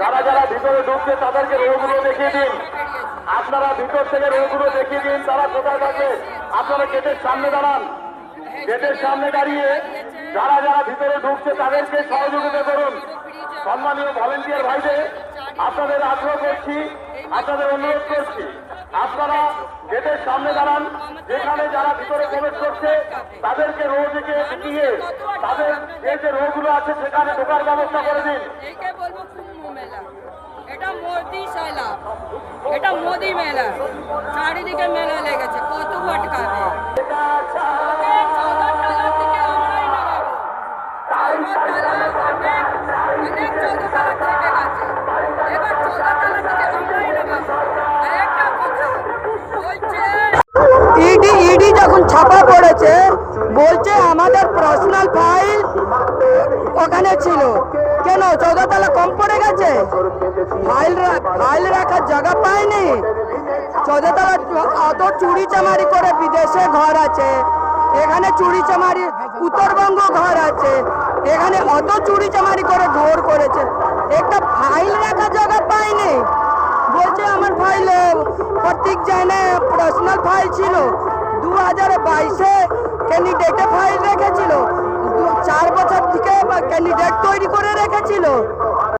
যারা যারা ভিতরে ঢুকছে তাদেরকে রোগুলো দেখিয়ে দিন। আপনারা ভিতর থেকে রোগুলো দেখিয়ে দিন তারা কোথায় থাকে। আপনারা গেটের সামনে দাঁড়ান, গেটের সামনে দাঁড়িয়ে যারা যারা ভিতরে ঢুকছে তাদেরকে সহযোগিতা করুন। সম্মানীয় ভলেন্টিয়ার ভাইদের আপনাদের আগ্রহ করছি, আপনাদের অনুরোধ করছি, আপনারা গেটের সামনে দাঁড়ান। যেখানে যারা ভিতরে প্রবেশ করছে তাদেরকে রো থেকে ঢুকিয়ে তাদের যে রোগুলো আছে সেখানে ঢোকার ব্যবস্থা করে দিন। এটা মোদি শালা, এটা মোদি মেলা, চারিদিকে মেলা লেগেছে, কত ভটকাবে। ইডি যখন ছাপা পড়েছে বলছে আমাদের পার্সোনাল ফাইল ওখানে ছিল, কেন 14 তলা কম পড়ে গেছে? ফাইল রাখার জায়গা পায়নি। 14 তলা অত চুরি চামারি করে বিদেশে ঘর আছে, এখানে চুরি চামারি উত্তরবঙ্গ ঘর আছে, এখানে অত চুরি চামারি করে ঘর করেছে, একটা ফাইল রাখার জায়গা পায়নি। বলছে আমার ফাইল প্রত্যেক জায়গায় পার্সোনাল ফাইল ছিল, 2022-এ ক্যান্ডিডেটে ফাইল রেখেছিল, 4 বছর থেকে ক্যান্ডিডেট তৈরি করে রেখেছিল।